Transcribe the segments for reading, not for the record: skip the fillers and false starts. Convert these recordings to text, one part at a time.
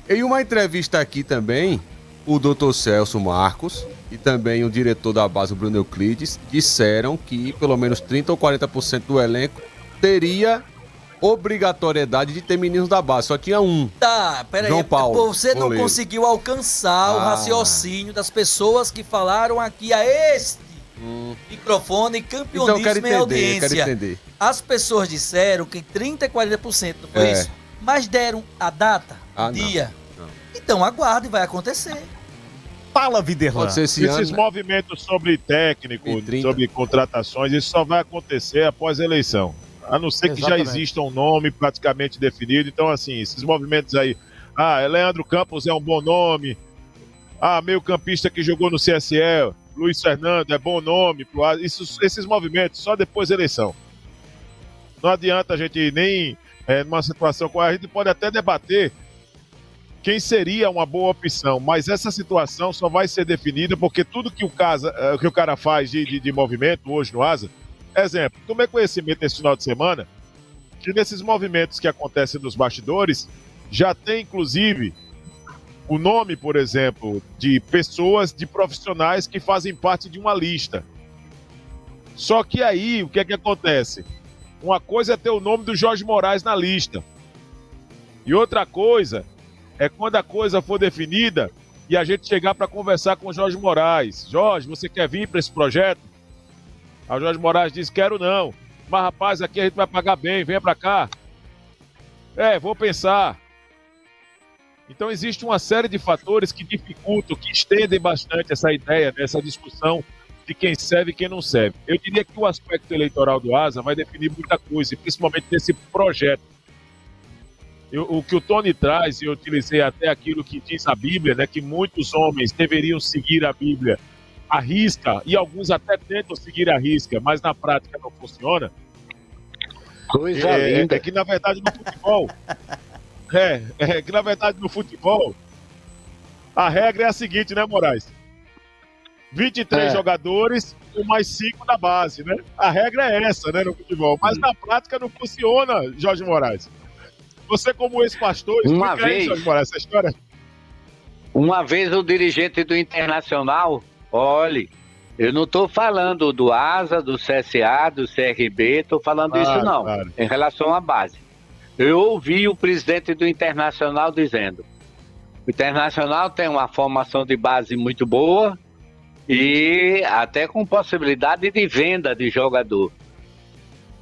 Em uma entrevista aqui também, o Dr. Celso Marcos e também o diretor da base, o Bruno Euclides, disseram que pelo menos 30 ou 40% do elenco teria obrigatoriedade de ter meninos da base. Só tinha um. Tá, peraí. João Paulo, você não goleiro. conseguiu alcançar o raciocínio das pessoas que falaram aqui a este microfone campeoníssimo Então, em audiência. quero entender. As pessoas disseram que 30 e 40%, não foi isso? Mas deram a data, o dia. Não. Então aguarde, vai acontecer. Fala, Viderlan. Pode ser esse Esses ano. movimentos sobre técnico, 2030. sobre contratações, isso só vai acontecer após a eleição. A não ser que já Exatamente. exista um nome praticamente definido. Então, assim, esses movimentos aí. Leandro Campos é um bom nome. Meio-campista que jogou no CSE, Luiz Fernando, é bom nome. Esses movimentos só depois da eleição. Não adianta a gente nem, numa situação com a gente pode até debater quem seria uma boa opção, mas essa situação só vai ser definida porque tudo que o cara faz de movimento hoje no Asa, exemplo, tomei conhecimento esse final de semana que nesses movimentos que acontecem nos bastidores, já tem inclusive o nome, por exemplo, de pessoas, de profissionais que fazem parte de uma lista. Só que aí, o que é que acontece? Uma coisa é ter o nome do Jorge Moraes na lista. E outra coisa é quando a coisa for definida e a gente chegar para conversar com o Jorge Moraes. Jorge, você quer vir para esse projeto? Aí o Jorge Moraes diz, quero não. Mas, rapaz, aqui a gente vai pagar bem, venha para cá. Vou pensar. Então, existe uma série de fatores que dificultam, que estendem bastante essa ideia, essa discussão de quem serve e quem não serve. Eu diria que o aspecto eleitoral do Asa vai definir muita coisa, principalmente nesse projeto. O que o Tony traz, e eu utilizei até aquilo que diz a Bíblia, né, que muitos homens deveriam seguir a Bíblia à risca, e alguns até tentam seguir à risca, mas na prática não funciona. Coisa linda. É que, na verdade, no futebol... que, na verdade, no futebol, a regra é a seguinte, né, Moraes? 23 jogadores com mais 5 da base, né? A regra é essa, né, no futebol. Mas na prática não funciona, Jorge Moraes. Você, como ex-pastor, explica aí, Jorge Moraes, essa história. Uma vez o dirigente do Internacional, olhe, eu não estou falando do ASA, do CSA, do CRB, estou falando isso não, em relação à base. Eu ouvi o presidente do Internacional dizendo, o Internacional tem uma formação de base muito boa e até com possibilidade de venda de jogador.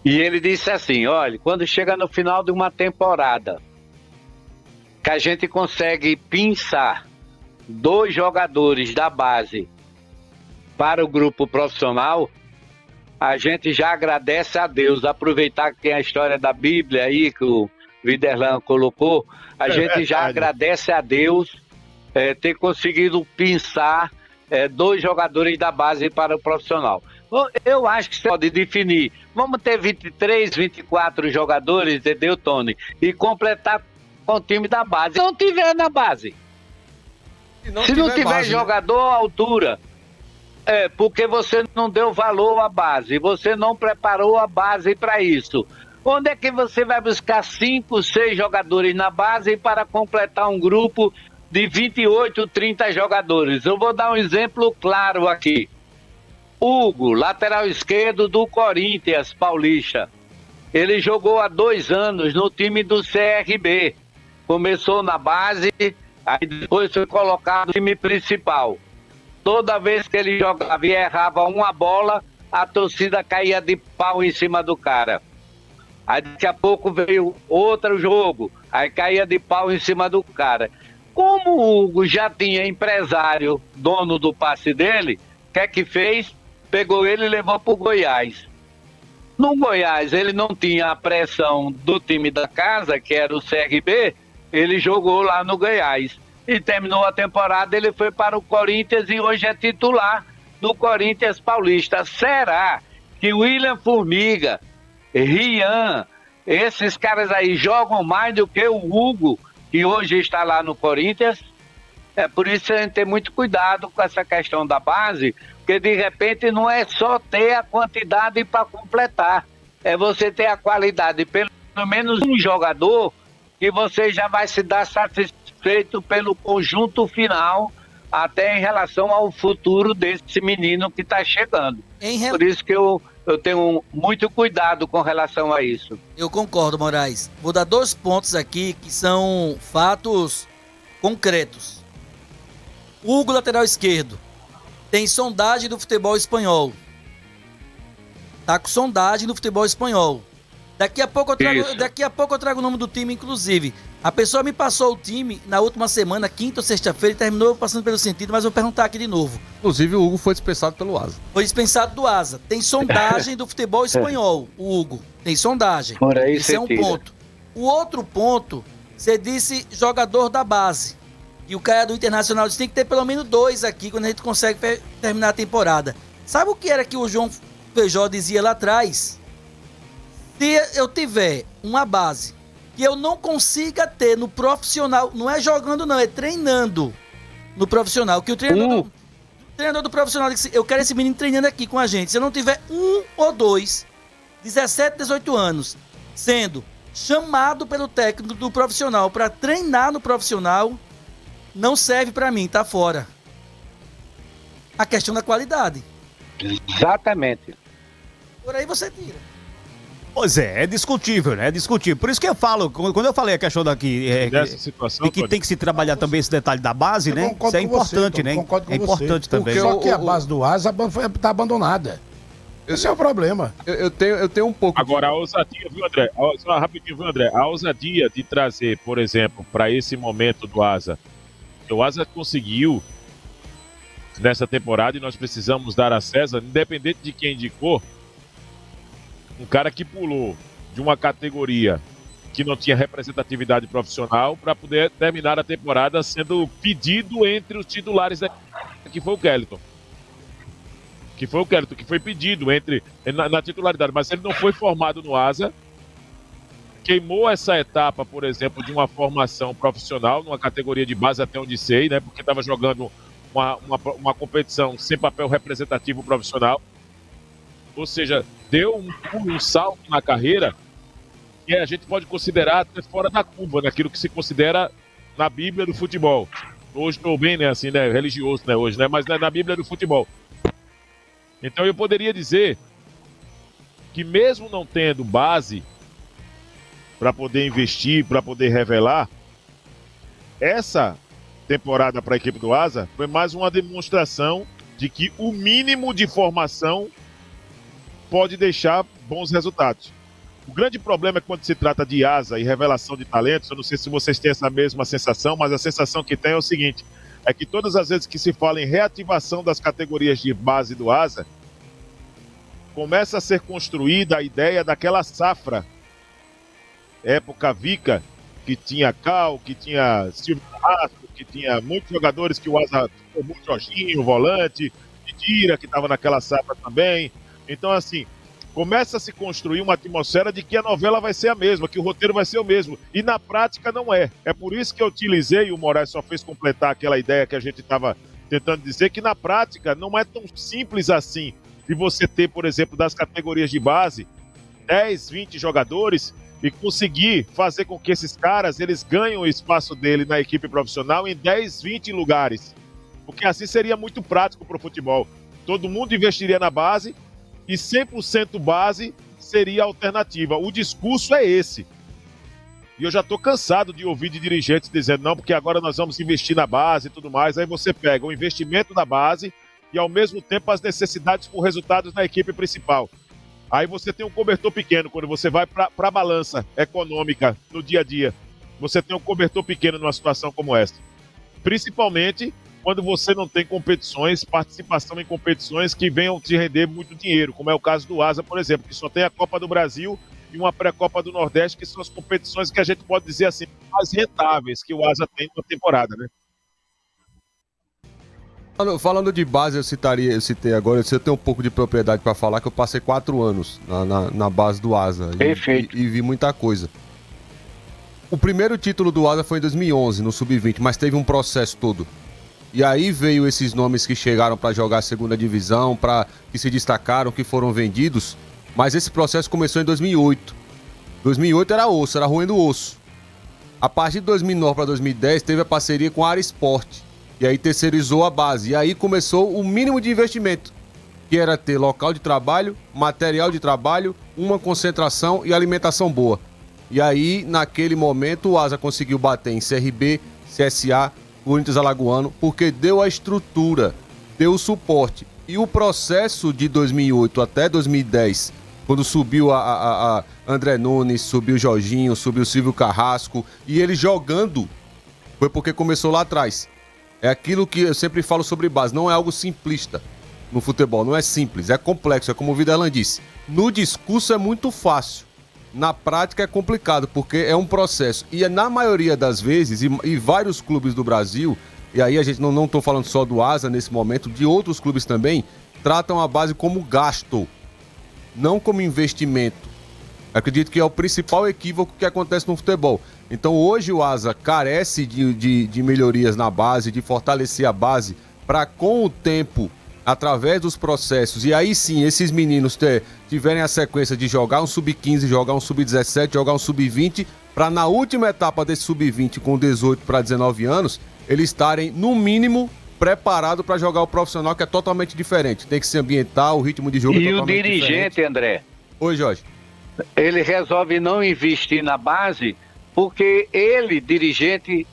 E ele disse assim, olha, quando chega no final de uma temporada, que a gente consegue pinçar 2 jogadores da base para o grupo profissional, a gente já agradece a Deus. Aproveitar que tem a história da Bíblia aí, que o Viderlan colocou, a gente já agradece a Deus ter conseguido pinçar 2 jogadores da base para o profissional. Eu acho que você pode definir, vamos ter 23, 24 jogadores, entendeu, Tony? E completar com o time da base. Se não tiver na base, se não tiver base, jogador à altura, porque você não deu valor à base, você não preparou a base para isso. Onde é que você vai buscar 5, 6 jogadores na base para completar um grupo de 28, 30 jogadores? Eu vou dar um exemplo claro aqui. Hugo, lateral esquerdo do Corinthians Paulista. Ele jogou há 2 anos no time do CRB. Começou na base, aí depois foi colocado no time principal. Toda vez que ele jogava e errava uma bola, a torcida caía de pau em cima do cara. Aí daqui a pouco veio outro jogo, aí caía de pau em cima do cara. Como o Hugo já tinha empresário, dono do passe dele, o que é que fez? Pegou ele e levou para o Goiás. No Goiás ele não tinha a pressão do time da casa, que era o CRB, ele jogou lá no Goiás. E terminou a temporada, ele foi para o Corinthians e hoje é titular do Corinthians Paulista. Será que William Formiga, Rian, esses caras aí jogam mais do que o Hugo, que hoje está lá no Corinthians? É por isso que a gente tem muito cuidado com essa questão da base, porque de repente não é só ter a quantidade para completar, é você ter a qualidade, pelo menos um jogador que você já vai se dar satisfação satisfeito pelo conjunto final, até em relação ao futuro desse menino que está chegando. Por isso que eu tenho muito cuidado com relação a isso. Eu concordo, Moraes. Vou dar 2 pontos aqui que são fatos concretos. Hugo, lateral esquerdo, tem sondagem do futebol espanhol. Tá com sondagem do futebol espanhol. Daqui a pouco eu trago o nome do time, inclusive. A pessoa me passou o time na última semana, quinta ou sexta-feira, e terminou passando pelo sentido, mas vou perguntar aqui de novo. Inclusive, o Hugo foi dispensado pelo Asa. Foi dispensado do Asa. Tem sondagem do futebol espanhol, o Hugo. Tem sondagem. Esse é um ponto. O outro ponto, você disse jogador da base. E o cara do Internacional disse que tem que ter pelo menos 2 aqui, quando a gente consegue terminar a temporada. Sabe o que era que o João Feijó dizia lá atrás? Se eu tiver uma base que eu não consiga ter no profissional, não é jogando não, é treinando no profissional, que o treinador do profissional disse, eu quero esse menino treinando aqui com a gente. Se eu não tiver 1 ou 2, 17, 18 anos, sendo chamado pelo técnico do profissional para treinar no profissional, não serve para mim, tá fora. A questão da qualidade. Exatamente. Por aí você tira. Pois é discutível, né? É discutível. Por isso que eu falo, quando eu falei a questão daqui, de que tem que se trabalhar também esse detalhe da base, né? Isso é importante, né? É importante também. Só que a base do Asa está abandonada. Esse é o problema. Eu tenho um pouco... Agora, a ousadia, viu, André? Só rapidinho, viu, André? A ousadia de trazer, por exemplo, para esse momento do Asa, o Asa conseguiu nessa temporada, e nós precisamos dar a César, independente de quem indicou, um cara que pulou de uma categoria que não tinha representatividade profissional para poder terminar a temporada sendo pedido entre os titulares que foi o Kellyton. Que foi pedido na titularidade, mas ele não foi formado no Asa, queimou essa etapa, por exemplo, de uma formação profissional, numa categoria de base até onde sei, né, porque estava jogando uma competição sem papel representativo profissional. Ou seja, deu um salto na carreira que a gente pode considerar até fora da curva, naquilo que se considera na Bíblia do futebol. Hoje estou bem, né, assim, né, religioso, né, hoje, né, mas na Bíblia do futebol. Então eu poderia dizer que mesmo não tendo base para poder investir, para poder revelar, essa temporada para a equipe do Asa foi mais uma demonstração de que o mínimo de formação pode deixar bons resultados. O grande problema é quando se trata de Asa e revelação de talentos, eu não sei se vocês têm essa mesma sensação, mas a sensação que tem é o seguinte, é que todas as vezes que se fala em reativação das categorias de base do Asa, começa a ser construída a ideia daquela safra, época Vica, que tinha Cal, que tinha Silvio Carrasco, que tinha muitos jogadores que o Asa formou, Jorginho, volante, Didira, que estava naquela safra também. Então, assim, começa a se construir uma atmosfera de que a novela vai ser a mesma, que o roteiro vai ser o mesmo. E na prática não é. É por isso que eu utilizei, e o Moraes só fez completar aquela ideia que a gente estava tentando dizer, que na prática não é tão simples assim de você ter, por exemplo, das categorias de base, 10, 20 jogadores e conseguir fazer com que esses caras, eles ganhem o espaço dele na equipe profissional em 10, 20 lugares. Porque assim seria muito prático para o futebol. Todo mundo investiria na base e 100% base seria a alternativa. O discurso é esse. E eu já estou cansado de ouvir de dirigentes dizendo, não, porque agora nós vamos investir na base e tudo mais. Aí você pega o investimento da base e, ao mesmo tempo, as necessidades por resultados na equipe principal. Aí você tem um cobertor pequeno, quando você vai para a balança econômica no dia a dia. Você tem um cobertor pequeno numa situação como essa. Principalmente quando você não tem competições, participação em competições que venham te render muito dinheiro, como é o caso do Asa, por exemplo, que só tem a Copa do Brasil e uma pré-Copa do Nordeste, que são as competições que a gente pode dizer assim, mais rentáveis que o Asa tem na temporada, né? Falando de base, eu citei agora, eu tenho um pouco de propriedade para falar, que eu passei 4 anos na base do Asa e vi muita coisa. O primeiro título do Asa foi em 2011, no Sub-20, mas teve um processo todo. E aí veio esses nomes que chegaram para jogar a segunda divisão, que se destacaram, que foram vendidos, mas esse processo começou em 2008. 2008 era osso, era roendo osso. A partir de 2009 para 2010, teve a parceria com a Área Esporte. E aí terceirizou a base. E aí começou o mínimo de investimento, que era ter local de trabalho, material de trabalho, uma concentração e alimentação boa. E aí, naquele momento, o Asa conseguiu bater em CRB, CSA, Corinthians Alagoano, porque deu a estrutura, deu o suporte. E o processo de 2008 até 2010, quando subiu a André Nunes, subiu o Jorginho, subiu o Silvio Carrasco, e ele jogando, foi porque começou lá atrás. É aquilo que eu sempre falo sobre base, não é algo simplista no futebol, não é simples, é complexo, é como o Vidalan disse. No discurso é muito fácil, na prática é complicado, porque é um processo. E na maioria das vezes, e vários clubes do Brasil, e aí a gente não estou falando só do Asa nesse momento, de outros clubes também, tratam a base como gasto, não como investimento. Acredito que é o principal equívoco que acontece no futebol. Então hoje o Asa carece de melhorias na base, de fortalecer a base, para com o tempo, através dos processos, e aí sim esses meninos tiverem a sequência de jogar um sub-15, jogar um sub-17, jogar um sub-20, para na última etapa desse sub-20, com 18 para 19 anos, eles estarem, no mínimo, preparados para jogar o profissional, que é totalmente diferente. Tem que se ambientar, o ritmo de jogo é totalmente diferente. E o dirigente, André? Oi, Jorge. Ele resolve não investir na base porque ele, dirigente,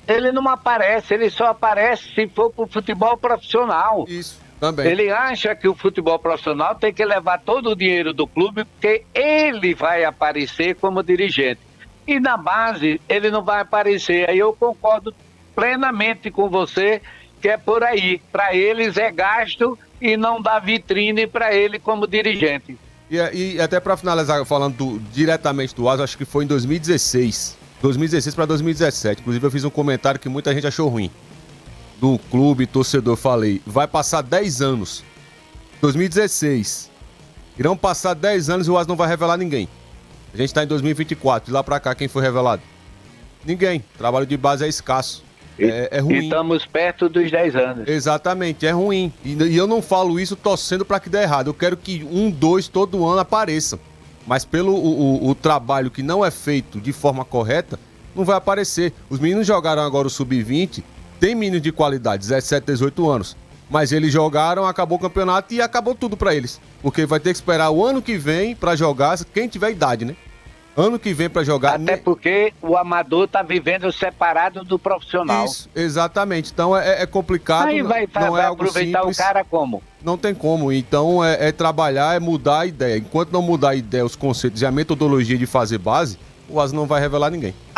ele não aparece, ele só aparece se for pro futebol profissional. Isso, também. Ele acha que o futebol profissional tem que levar todo o dinheiro do clube porque ele vai aparecer como dirigente. E na base ele não vai aparecer. Aí eu concordo plenamente com você que é por aí. Para eles é gasto e não dá vitrine para ele como dirigente. E até para finalizar, falando diretamente do Asa, acho que foi em 2016 para 2017. Inclusive eu fiz um comentário que muita gente achou ruim. Do clube, torcedor, falei, vai passar 10 anos. 2016. Irão passar 10 anos e o Asa não vai revelar ninguém. A gente tá em 2024, de lá pra cá quem foi revelado? Ninguém. Trabalho de base é escasso. É ruim. E estamos perto dos 10 anos. Exatamente, é ruim. E eu não falo isso torcendo para que dê errado. Eu quero que 1, 2 todo ano apareçam. Mas pelo o trabalho que não é feito de forma correta, não vai aparecer. Os meninos jogaram agora o Sub-20, tem meninos de qualidade, 17, 18 anos. Mas eles jogaram, acabou o campeonato e acabou tudo para eles. Porque vai ter que esperar o ano que vem para jogar, quem tiver idade, né? Ano que vem para jogar... Até porque o amador tá vivendo separado do profissional. Isso, exatamente. Então é complicado. Aí vai aproveitar simples, o cara como? Não tem como. Então é trabalhar, é mudar a ideia. Enquanto não mudar a ideia, os conceitos e a metodologia de fazer base, o Asa não vai revelar ninguém.